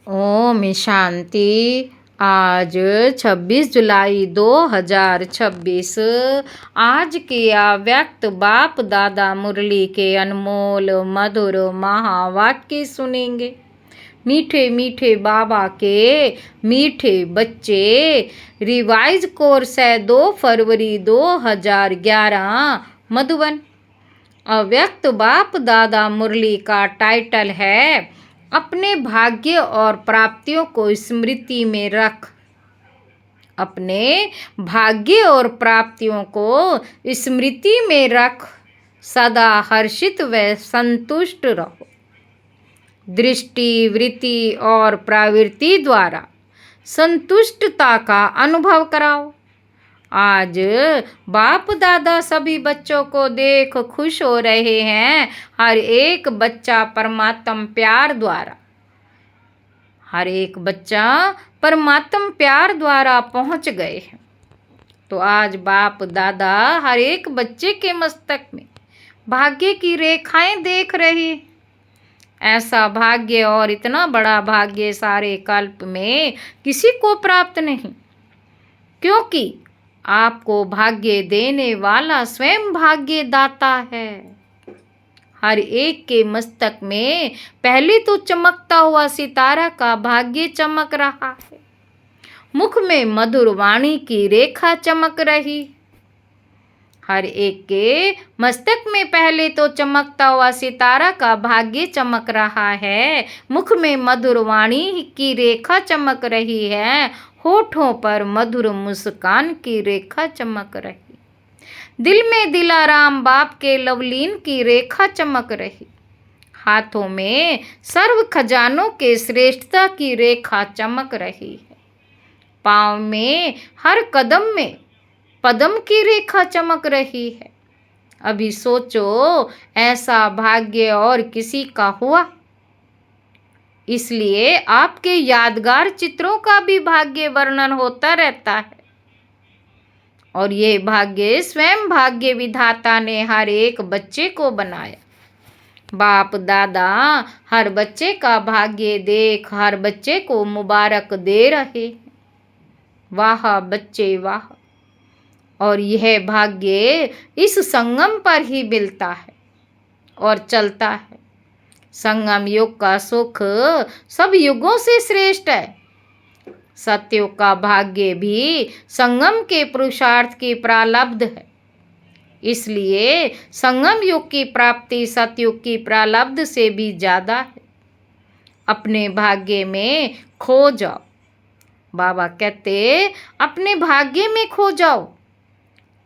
ओम शांति। आज 26 जुलाई 2026। आज के अव्यक्त बाप दादा मुरली के अनमोल मधुर महावाक्य सुनेंगे। मीठे मीठे बाबा के मीठे बच्चे। रिवाइज कोर्स है 2 फरवरी 2011 मधुबन। अव्यक्त बाप दादा मुरली का टाइटल है अपने भाग्य और प्राप्तियों को स्मृति में रख। अपने भाग्य और प्राप्तियों को स्मृति में रख, सदा हर्षित व संतुष्ट रहो। दृष्टि, वृत्ति और प्रवृत्ति द्वारा संतुष्टता का अनुभव कराओ। आज बाप दादा सभी बच्चों को देख खुश हो रहे हैं। हर एक बच्चा परमात्म प्यार द्वारा पहुंच गए हैं। तो आज बाप दादा हर एक बच्चे के मस्तक में भाग्य की रेखाएं देख रहे हैं। ऐसा भाग्य और इतना बड़ा भाग्य सारे कल्प में किसी को प्राप्त नहीं, क्योंकि आपको भाग्य देने वाला स्वयं भाग्य दाता है। हर एक के मस्तक में पहले तो चमकता हुआ सितारा का भाग्य चमक रहा है। मुख में मधुर वाणी की रेखा चमक रही। हर एक के मस्तक में पहले तो चमकता हुआ सितारा का भाग्य चमक रहा है। मुख में मधुर वाणी की रेखा चमक रही है। होठों पर मधुर मुस्कान की रेखा चमक रही। दिल में दिलाराम बाप के लवलीन की रेखा चमक रही। हाथों में सर्व खजानों के श्रेष्ठता की रेखा चमक रही है। पाँव में हर कदम में पदम की रेखा चमक रही है। अभी सोचो ऐसा भाग्य और किसी का हुआ? इसलिए आपके यादगार चित्रों का भी भाग्य वर्णन होता रहता है। और ये भाग्य स्वयं भाग्य विधाता ने हर एक बच्चे को बनाया। बाप दादा हर बच्चे का भाग्य देख हर बच्चे को मुबारक दे रहे हैं। वाह बच्चे वाह। और यह भाग्य इस संगम पर ही मिलता है और चलता है। संगम युग का सुख सब युगों से श्रेष्ठ है। सतयुग का भाग्य भी संगम के पुरुषार्थ की प्रारब्ध है। इसलिए संगम युग की प्राप्ति सतयुग की प्रारब्ध से भी ज्यादा है। अपने भाग्य में खो जाओ। बाबा कहते अपने भाग्य में खो जाओ।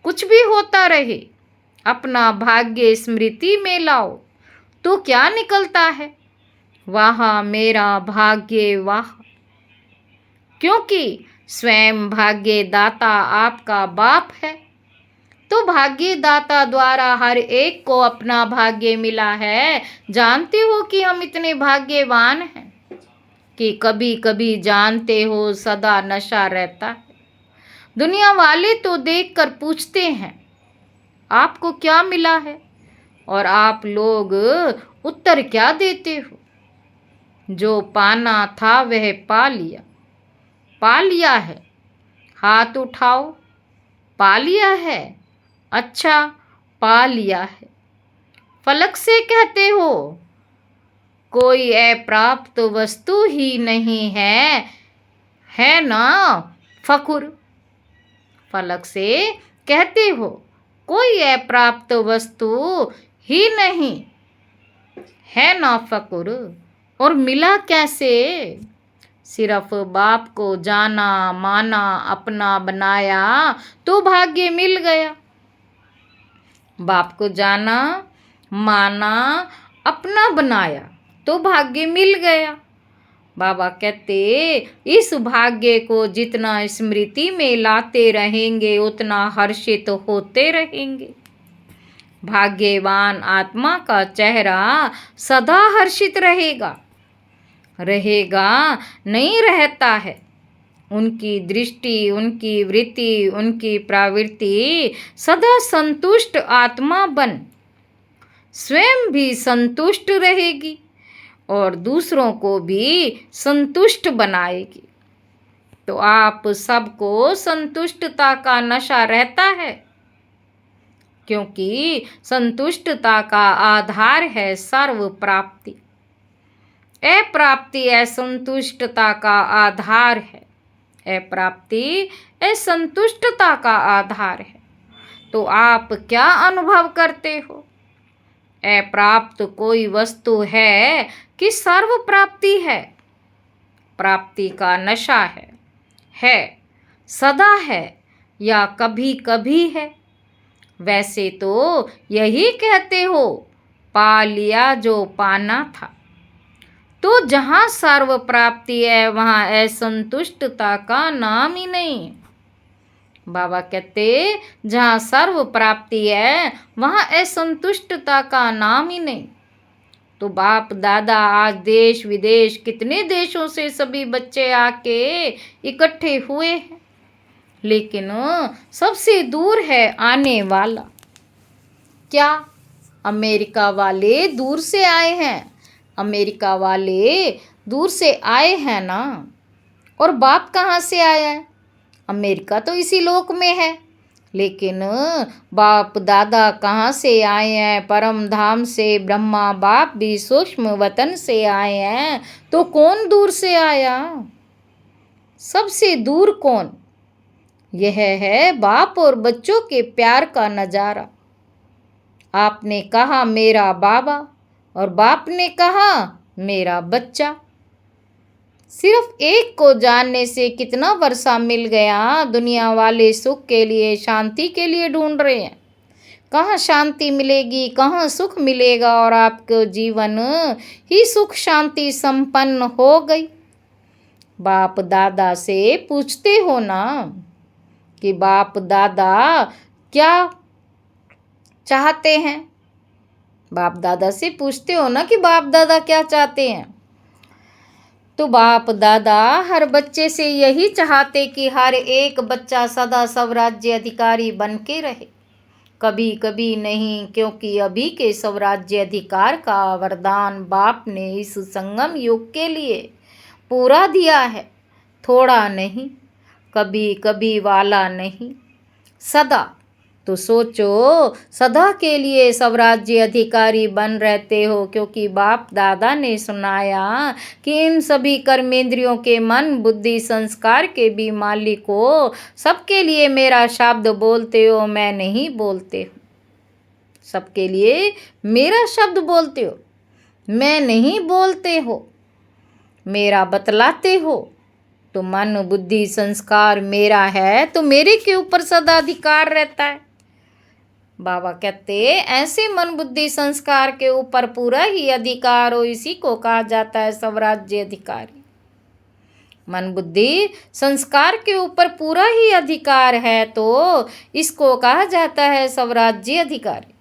कुछ भी होता रहे, अपना भाग्य स्मृति में लाओ तो क्या निकलता है? वाह मेरा भाग्य वाह। क्योंकि स्वयं भाग्य दाता आपका बाप है। तो भाग्य दाता द्वारा हर एक को अपना भाग्य मिला है। जानते हो कि हम इतने भाग्यवान हैं कि कभी कभी जानते हो सदा नशा रहता है। दुनिया वाले तो देखकर पूछते हैं आपको क्या मिला है, और आप लोग उत्तर क्या देते हो? जो पाना था वह पा लिया। पा लिया है, हाथ उठाओ। पा लिया है, अच्छा पा लिया है। फलक से कहते हो कोई अप्राप्त वस्तु ही नहीं है ना फकुर। फलक से कहते हो कोई अप्राप्त वस्तु ही नहीं है ना फकुर। और मिला कैसे? सिर्फ बाप को जाना माना अपना बनाया तो भाग्य मिल गया। बाप को जाना माना अपना बनाया तो भाग्य मिल गया। बाबा कहते इस भाग्य को जितना स्मृति में लाते रहेंगे उतना हर्षित होते रहेंगे। भाग्यवान आत्मा का चेहरा सदा हर्षित रहेगा नहीं रहता है। उनकी दृष्टि, उनकी वृत्ति, उनकी प्रवृत्ति सदा संतुष्ट आत्मा बन स्वयं भी संतुष्ट रहेगी। और दूसरों को भी संतुष्ट बनाएगी। तो आप सबको संतुष्टता का नशा रहता है, क्योंकि संतुष्टता का आधार है सर्व प्राप्ति। अप्राप्ति असंतुष्टता का आधार है। अप्राप्ति असंतुष्टता का आधार है। तो आप क्या अनुभव करते हो? अप्राप्त कोई वस्तु है कि सर्व प्राप्ति है? प्राप्ति का नशा है सदा है या कभी कभी है? वैसे तो यही कहते हो, पा लिया जो पाना था। तो जहाँ सर्व प्राप्ति है वहाँ असंतुष्टता का नाम ही नहीं। बाबा कहते जहाँ सर्व प्राप्ति है वहाँ असंतुष्टता का नाम ही नहीं। तो बाप दादा आज देश विदेश कितने देशों से सभी बच्चे आके इकट्ठे हुए हैं, लेकिन सबसे दूर है आने वाला। क्या अमेरिका वाले दूर से आए हैं? अमेरिका वाले दूर से आए हैं ना। और बाप कहाँ से आया है? अमेरिका तो इसी लोक में है, लेकिन बाप दादा कहाँ से आए हैं? परम धाम से। ब्रह्मा बाप भी सूक्ष्म वतन से आए हैं। तो कौन दूर से आया? सबसे दूर कौन? यह है बाप और बच्चों के प्यार का नज़ारा। आपने कहा मेरा बाबा और बाप ने कहा मेरा बच्चा। सिर्फ एक को जानने से कितना वर्षा मिल गया। दुनिया वाले सुख के लिए शांति के लिए ढूंढ रहे हैं। कहाँ शांति मिलेगी, कहाँ सुख मिलेगा, और आपको जीवन ही सुख शांति संपन्न हो गई। बाप दादा से पूछते हो ना कि बाप दादा क्या चाहते हैं? बाप दादा से पूछते हो ना कि बाप दादा क्या चाहते हैं? तो बाप दादा हर बच्चे से यही चाहते कि हर एक बच्चा सदा स्वराज्य अधिकारी बन के रहे। कभी कभी नहीं, क्योंकि अभी के स्वराज्य अधिकार का वरदान बाप ने इस संगम युग के लिए पूरा दिया है। थोड़ा नहीं, कभी कभी वाला नहीं, सदा। तो सोचो, सदा के लिए स्वराज्य अधिकारी बन रहते हो, क्योंकि बाप दादा ने सुनाया कि इन सभी कर्मेंद्रियों के मन बुद्धि संस्कार के भी मालिक हो। सबके लिए मेरा शब्द बोलते हो, मैं नहीं बोलते हो। सबके लिए मेरा शब्द बोलते हो, मैं नहीं बोलते हो। मेरा बतलाते हो। तो मन बुद्धि संस्कार मेरा है, तो मेरे के ऊपर सदा अधिकार रहता है। बाबा कहते ऐसे मन बुद्धि संस्कार के ऊपर पूरा ही अधिकार हो, इसी को कहा जाता है स्वराज्य अधिकारी। मन बुद्धि संस्कार के ऊपर पूरा ही अधिकार है, तो इसको कहा जाता है स्वराज्य अधिकारी।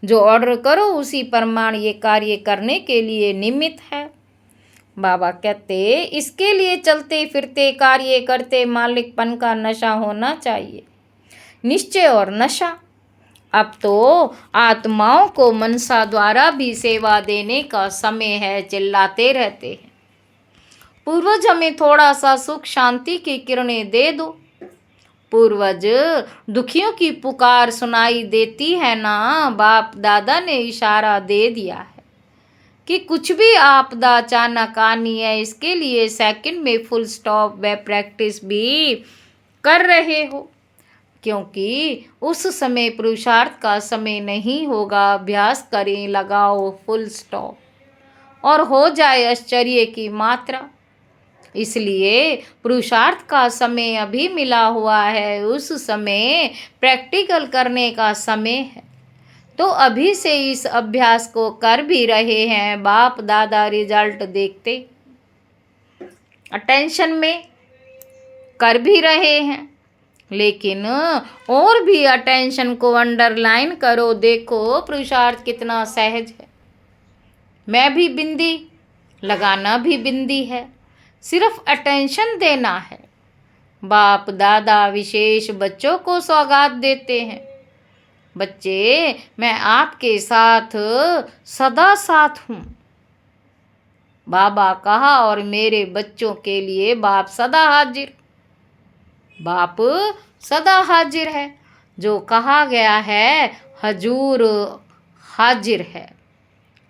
जो ऑर्डर करो उसी प्रमाण ये कार्य करने के लिए निमित्त है। बाबा कहते इसके लिए चलते फिरते कार्य करते मालिकपन का नशा होना चाहिए, निश्चय और नशा। अब तो आत्माओं को मनसा द्वारा भी सेवा देने का समय है। चिल्लाते रहते हैं पूर्वज हमें थोड़ा सा सुख शांति की किरणें दे दो। पूर्वज दुखियों की पुकार सुनाई देती है ना। बाप दादा ने इशारा दे दिया है कि कुछ भी आपदा अचानक आनी है, इसके लिए सेकंड में फुल स्टॉप व प्रैक्टिस भी कर रहे हो, क्योंकि उस समय पुरुषार्थ का समय नहीं होगा। अभ्यास करें, लगाओ फुल स्टॉप और हो जाए आश्चर्य की मात्रा। इसलिए पुरुषार्थ का समय अभी मिला हुआ है, उस समय प्रैक्टिकल करने का समय है। तो अभी से इस अभ्यास को कर भी रहे हैं। बाप दादा रिजल्ट देखते अटेंशन में कर भी रहे हैं, लेकिन और भी अटेंशन को अंडरलाइन करो। देखो पुरुषार्थ कितना सहज है। मैं भी बिंदी, लगाना भी बिंदी है, सिर्फ अटेंशन देना है। बाप दादा विशेष बच्चों को सौगात देते हैं। बच्चे, मैं आपके साथ सदा साथ हूँ। बाबा कहा, और मेरे बच्चों के लिए बाप सदा हाजिर। बाप सदा हाजिर है। जो कहा गया है, हजूर हाजिर है,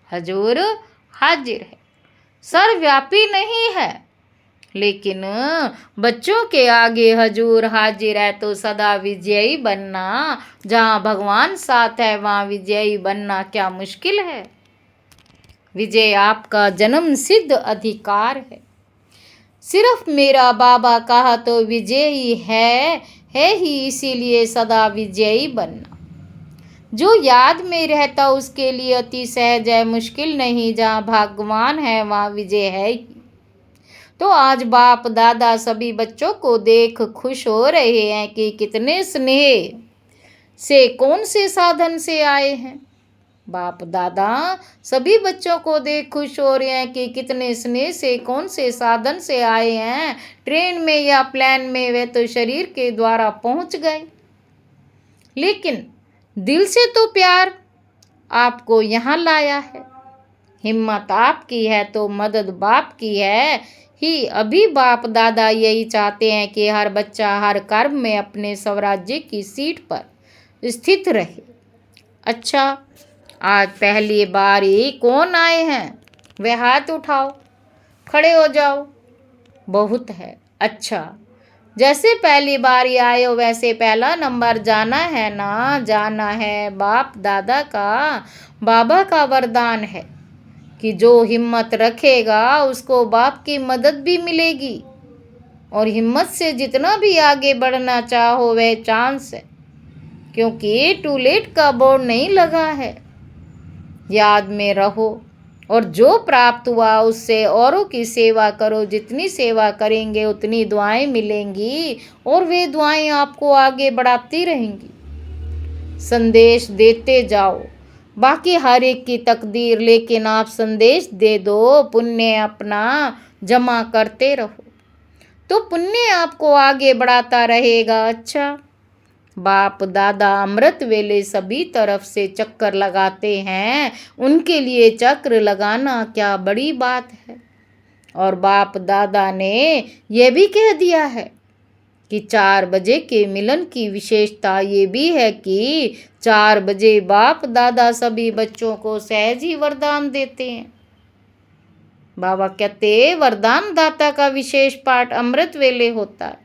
हजूर हाजिर है। सर्वव्यापी नहीं है, लेकिन बच्चों के आगे हजूर हाजिर है। तो सदा विजयी बनना, जहाँ भगवान साथ है वहाँ विजयी बनना क्या मुश्किल है। विजय आपका जन्म सिद्ध अधिकार है। सिर्फ मेरा बाबा कहा तो विजयी है ही, इसीलिए सदा विजयी बनना। जो याद में रहता उसके लिए अति सहज है, मुश्किल नहीं। जहाँ भगवान है वहाँ विजय है ही। तो आज बाप दादा सभी बच्चों को देख खुश हो रहे हैं कि कितने स्नेह से कौन से साधन से आए हैं। बाप दादा सभी बच्चों को देख खुश हो रहे हैं कि कितने स्नेह से कौन से साधन से आए हैं। ट्रेन में या प्लेन में वे तो शरीर के द्वारा पहुंच गए, लेकिन दिल से तो प्यार आपको यहाँ लाया है। हिम्मत आपकी है तो मदद बाप की है ही। अभी बाप दादा यही चाहते हैं कि हर बच्चा हर कर्म में अपने स्वराज्य की सीट पर स्थित रहे। अच्छा, आज पहली बार ही कौन आए हैं? वे हाथ उठाओ, खड़े हो जाओ। बहुत है। अच्छा, जैसे पहली बार ही आए हो वैसे पहला नंबर जाना है ना? जाना है। बाप दादा का, बाबा का वरदान है कि जो हिम्मत रखेगा उसको बाप की मदद भी मिलेगी। और हिम्मत से जितना भी आगे बढ़ना चाहो वह चांस है, क्योंकि टू लेट का बोर्ड नहीं लगा है। याद में रहो, और जो प्राप्त हुआ उससे औरों की सेवा करो। जितनी सेवा करेंगे उतनी दुआएं मिलेंगी, और वे दुआएं आपको आगे बढ़ाती रहेंगी। संदेश देते जाओ, बाकी हर एक की तकदीर, लेकिन आप संदेश दे दो। पुण्य अपना जमा करते रहो तो पुण्य आपको आगे बढ़ाता रहेगा। अच्छा, बाप दादा अमृत वेले सभी तरफ से चक्कर लगाते हैं, उनके लिए चक्र लगाना क्या बड़ी बात है। और बाप दादा ने यह भी कह दिया है कि 4 बजे के मिलन की विशेषता ये भी है कि 4 बजे बाप दादा सभी बच्चों को सहज ही वरदान देते हैं। बाबा कहते वरदान दाता का विशेष पाठ अमृत वेले होता है।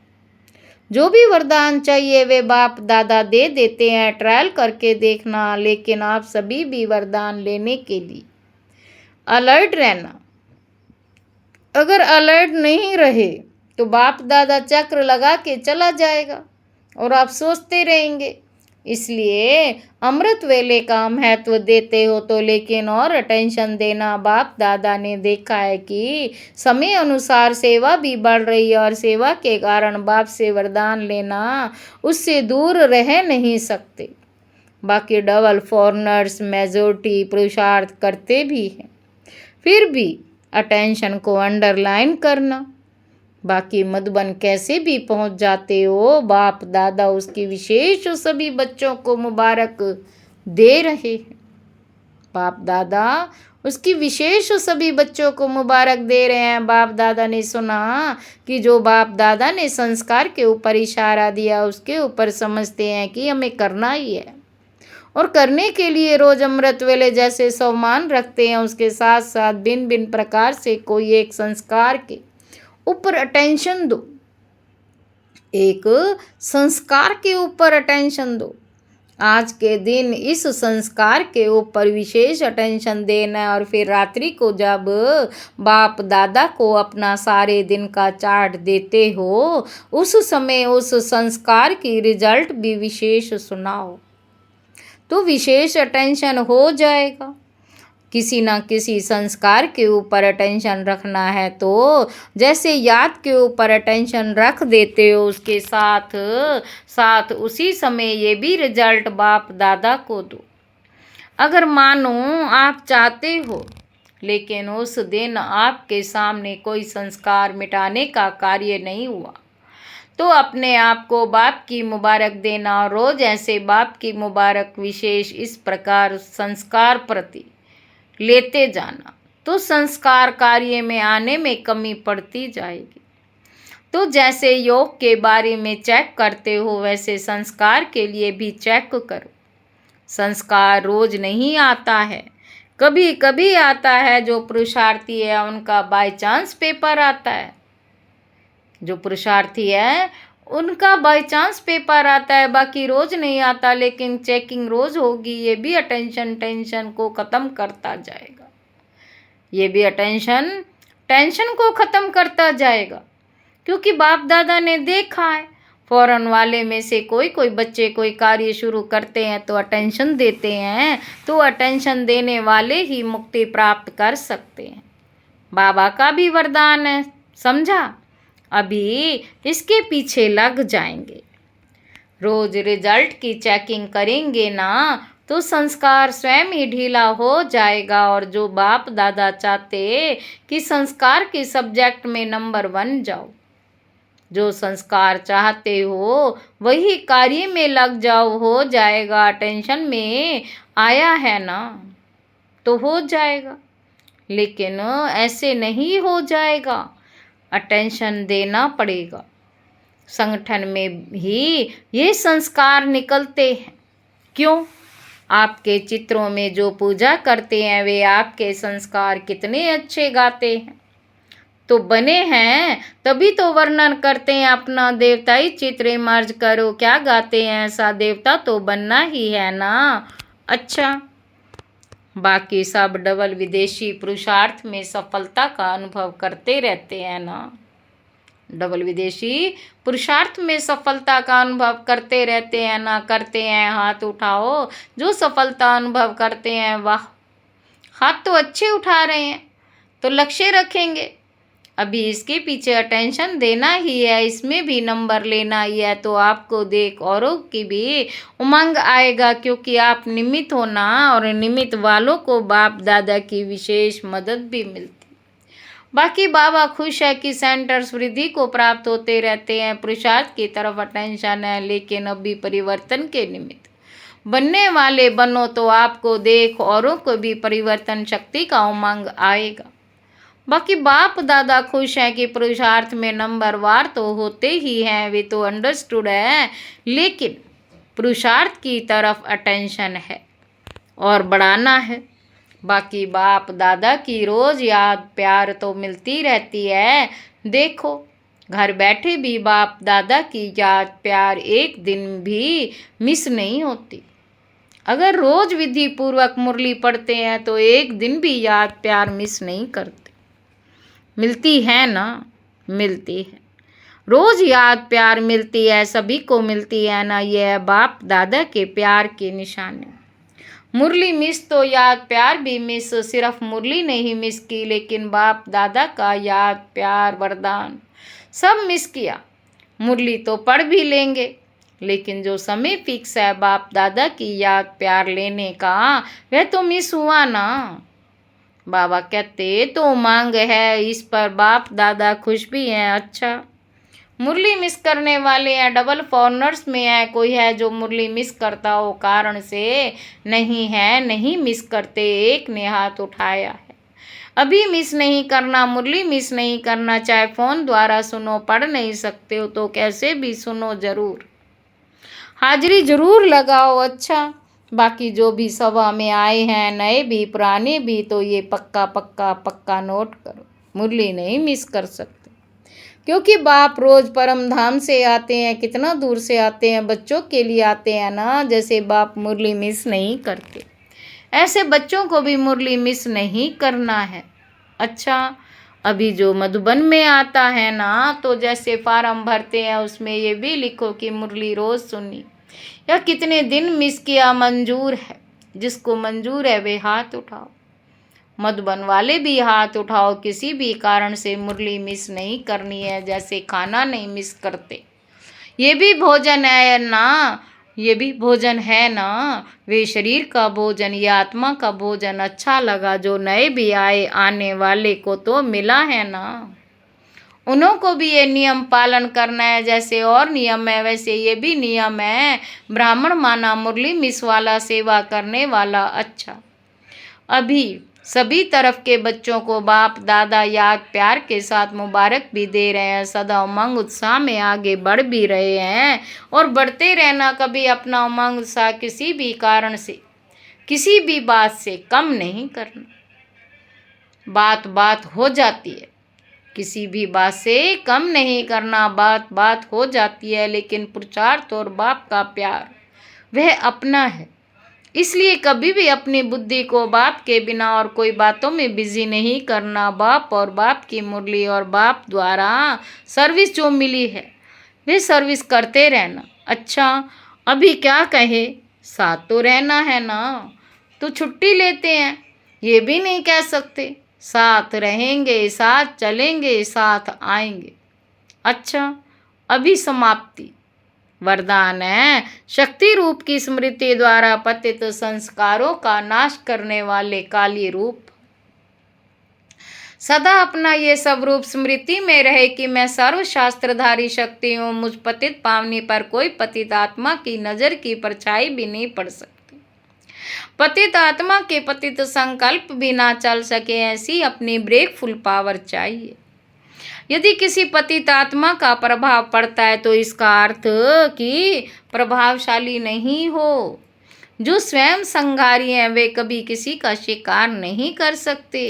जो भी वरदान चाहिए वे बाप दादा दे देते हैं। ट्रायल करके देखना, लेकिन आप सभी भी वरदान लेने के लिए अलर्ट रहना। अगर अलर्ट नहीं रहे तो बाप दादा चक्र लगा के चला जाएगा और आप सोचते रहेंगे। इसलिए अमृत वेले का महत्व देते हो तो, लेकिन और अटेंशन देना। बाप दादा ने देखा है कि समय अनुसार सेवा भी बढ़ रही है, और सेवा के कारण बाप से वरदान लेना उससे दूर रह नहीं सकते। बाकी डबल फॉरनर्स मेजॉरिटी पुरुषार्थ करते भी हैं, फिर भी अटेंशन को अंडरलाइन करना। बाकी मधुबन कैसे भी पहुंच जाते हो, बाप दादा उसकी विशेष सभी बच्चों को मुबारक दे रहे हैं। बाप दादा उसकी विशेष सभी बच्चों को मुबारक दे रहे हैं। बाप दादा ने सुना कि जो बाप दादा ने संस्कार के ऊपर इशारा दिया उसके ऊपर समझते हैं कि हमें करना ही है, और करने के लिए रोज अमृत वेले जैसे सम्मान रखते हैं, उसके साथ साथ भिन्न भिन्न प्रकार से कोई एक संस्कार के ऊपर अटेंशन दो। एक संस्कार के ऊपर अटेंशन दो। आज के दिन इस संस्कार के ऊपर विशेष अटेंशन देना है, और फिर रात्रि को जब बाप दादा को अपना सारे दिन का चार्ट देते हो उस समय उस संस्कार की रिजल्ट भी विशेष सुनाओ तो विशेष अटेंशन हो जाएगा। किसी ना किसी संस्कार के ऊपर अटेंशन रखना है तो जैसे याद के ऊपर अटेंशन रख देते हो, उसके साथ साथ उसी समय ये भी रिजल्ट बाप दादा को दो। अगर मानो आप चाहते हो लेकिन उस दिन आपके सामने कोई संस्कार मिटाने का कार्य नहीं हुआ, तो अपने आप को बाप की मुबारक देना, और रोज ऐसे बाप की मुबारक विशेष इस प्रकार संस्कार प्रति लेते जाना। तो संस्कार कार्य में आने में कमी पड़ती जाएगी। तो जैसे योग के बारे में चेक करते हो, वैसे संस्कार के लिए भी चेक करो। संस्कार रोज नहीं आता है, कभी कभी आता है। जो पुरुषार्थी है उनका बाय चांस पेपर आता है। जो पुरुषार्थी है उनका बाय चांस पेपर आता है, बाकी रोज नहीं आता। लेकिन चेकिंग रोज होगी। ये भी अटेंशन टेंशन को ख़त्म करता जाएगा। ये भी अटेंशन टेंशन को ख़त्म करता जाएगा, क्योंकि बाप दादा ने देखा है फौरन वाले में से कोई कोई बच्चे कोई कार्य शुरू करते हैं तो अटेंशन देते हैं, तो अटेंशन देने वाले ही मुक्ति प्राप्त कर सकते हैं। बाबा का भी वरदान है, समझा। अभी इसके पीछे लग जाएंगे। रोज रिजल्ट की चेकिंग करेंगे ना तो संस्कार स्वयं ही ढीला हो जाएगा। और जो बाप दादा चाहते कि संस्कार के सब्जेक्ट में नंबर 1 जाओ, जो संस्कार चाहते हो वही कार्य में लग जाओ, हो जाएगा। टेंशन में आया है ना तो हो जाएगा, लेकिन ऐसे नहीं हो जाएगा। अटेंशन देना पड़ेगा। संगठन में ही ये संस्कार निकलते हैं। क्यों? आपके चित्रों में जो पूजा करते हैं वे आपके संस्कार कितने अच्छे गाते हैं, तो बने हैं तभी तो वर्णन करते हैं अपना देवताई चित्र मर्ज करो। क्या गाते हैं? ऐसा देवता तो बनना ही है ना। अच्छा, बाकी सब डबल विदेशी पुरुषार्थ में सफलता का अनुभव करते रहते हैं ना। डबल विदेशी पुरुषार्थ में सफलता का अनुभव करते रहते हैं ना। करते हैं, हाथ उठाओ जो सफलता अनुभव करते हैं। वाह, हाथ तो अच्छे उठा रहे हैं, तो लक्ष्य रखेंगे। अभी इसके पीछे अटेंशन देना ही है, इसमें भी नंबर लेना ही है, तो आपको देख औरों की भी उमंग आएगा, क्योंकि आप निमित्त हो ना। और निमित्त वालों को बाप दादा की विशेष मदद भी मिलती। बाकी बाबा खुश है कि सेंटर्स वृद्धि को प्राप्त होते रहते हैं। पुरुषार्थ की तरफ अटेंशन है, लेकिन अभी परिवर्तन के निमित्त बनने वाले बनो, तो आपको देख औरों को भी परिवर्तन शक्ति का उमंग आएगा। बाकी बाप दादा खुश हैं कि पुरुषार्थ में नंबर वार तो होते ही हैं, वे तो अंडरस्टूड है, लेकिन पुरुषार्थ की तरफ अटेंशन है और बढ़ाना है। बाकी बाप दादा की रोज याद प्यार तो मिलती रहती है। देखो, घर बैठे भी बाप दादा की याद प्यार एक दिन भी मिस नहीं होती। अगर रोज विधि पूर्वक मुरली पढ़ते हैं तो एक दिन भी याद प्यार मिस नहीं करते। मिलती है ना, मिलती है। रोज याद प्यार मिलती है, सभी को मिलती है ना। यह बाप दादा के प्यार की निशानी। मुरली मिस तो याद प्यार भी मिस। सिर्फ मुरली नहीं मिस की, लेकिन बाप दादा का याद प्यार वरदान सब मिस किया। मुरली तो पढ़ भी लेंगे, लेकिन जो समय फिक्स है बाप दादा की याद प्यार लेने का, वह तो मिस हुआ ना। बाबा कहते तो मांग है, इस पर बाप दादा खुश भी हैं। अच्छा, मुरली मिस करने वाले हैं, डबल फॉरनर्स में है। कोई है जो मुरली मिस करता हो कारण से? नहीं है, नहीं मिस करते। एक ने हाथ उठाया है। अभी मिस नहीं करना, मुरली मिस नहीं करना। चाहे फ़ोन द्वारा सुनो, पढ़ नहीं सकते हो तो कैसे भी सुनो जरूर, हाजिरी जरूर लगाओ। अच्छा, बाकी जो भी सभा में आए हैं, नए भी पुराने भी, तो ये पक्का पक्का पक्का नोट करो, मुरली नहीं मिस कर सकते, क्योंकि बाप रोज परम धाम से आते हैं। कितना दूर से आते हैं, बच्चों के लिए आते हैं ना। जैसे बाप मुरली मिस नहीं करते, ऐसे बच्चों को भी मुरली मिस नहीं करना है। अच्छा, अभी जो मधुबन में आता है ना, तो जैसे फार्म भरते हैं उसमें ये भी लिखो कि मुरली रोज सुनी या कितने दिन मिस किया। मंजूर है, जिसको मंजूर है वे हाथ उठाओ। मधुबन वाले भी हाथ उठाओ। किसी भी कारण से मुरली मिस नहीं करनी है। जैसे खाना नहीं मिस करते, ये भी भोजन है ना, ये भी भोजन है ना। वे शरीर का भोजन या आत्मा का भोजन अच्छा लगा, जो नए भी आए, आने वाले को तो मिला है ना। उन्हों को भी ये नियम पालन करना है। जैसे और नियम है वैसे ये भी नियम है। ब्राह्मण माना मुरली मिस वाला, सेवा करने वाला। अच्छा, अभी सभी तरफ के बच्चों को बाप दादा याद प्यार के साथ मुबारक भी दे रहे हैं, सदा उमंग उत्साह में आगे बढ़ भी रहे हैं और बढ़ते रहना। कभी अपना उमंग उत्साह किसी भी कारण से, किसी भी बात से कम नहीं करना। बात बात हो जाती है, किसी भी बात से कम नहीं करना। बात बात हो जाती है, लेकिन पुरुषार्थ और बाप का प्यार वह अपना है। इसलिए कभी भी अपनी बुद्धि को बाप के बिना और कोई बातों में बिजी नहीं करना। बाप और बाप की मुरली और बाप द्वारा सर्विस जो मिली है वे सर्विस करते रहना। अच्छा, अभी क्या कहे, साथ तो रहना है ना, तो छुट्टी लेते हैं ये भी नहीं कह सकते। साथ रहेंगे, साथ चलेंगे, साथ आएंगे। अच्छा, अभी समाप्ति वरदान है। शक्ति रूप की स्मृति द्वारा पतित संस्कारों का नाश करने वाले काली रूप, सदा अपना ये सब रूप स्मृति में रहे कि मैं सर्वशास्त्रधारी शक्ति हूँ। मुझ पतित पावनी पर कोई पतित आत्मा की नजर की परछाई भी नहीं पड़ सकती। पतित आत्मा के पतित संकल्प भी ना चल सके, ऐसी अपनी ब्रेक फुल पावर चाहिए। यदि किसी पतित आत्मा का प्रभाव पड़ता है तो इसका अर्थ कि प्रभावशाली नहीं हो। जो स्वयं संघारी हैं वे कभी किसी का शिकार नहीं कर सकते।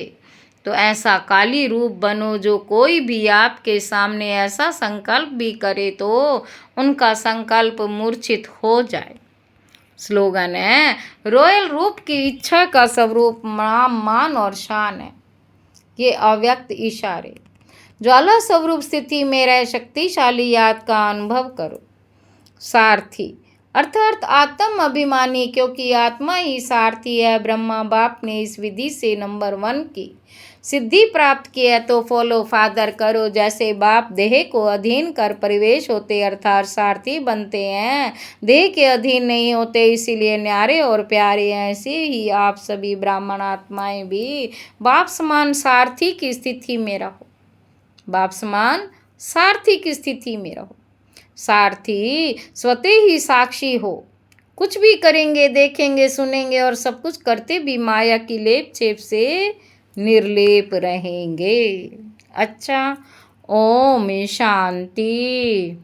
तो ऐसा काली रूप बनो, जो कोई भी आपके सामने ऐसा संकल्प भी करे तो उनका संकल्प मूर्छित हो जाए। स्लोगन है, रॉयल रूप की इच्छा का स्वरूप नाम, मान और शान है। ये अव्यक्त इशारे ज्वाला स्वरूप स्थिति में रह शक्तिशाली याद का अनुभव करो। सारथी अर्थात आत्म अभिमानी, क्योंकि आत्मा ही सारथी है। ब्रह्मा बाप ने इस विधि से नंबर 1 की सिद्धि प्राप्त की है। तो फॉलो फादर करो। जैसे बाप देह को अधीन कर परिवेश होते अर्थात सारथी बनते हैं, देह के अधीन नहीं होते, इसीलिए न्यारे और प्यारे हैं। ऐसे ही आप सभी ब्राह्मण आत्माएं भी बाप समान सारथी की स्थिति में रहो। बाप समान सारथी की स्थिति में रहो। सारथी स्वतः ही साक्षी हो। कुछ भी करेंगे, देखेंगे, सुनेंगे और सब कुछ करते भी माया की लेप छेप से निर्लेप रहेंगे। अच्छा, ओम शांति।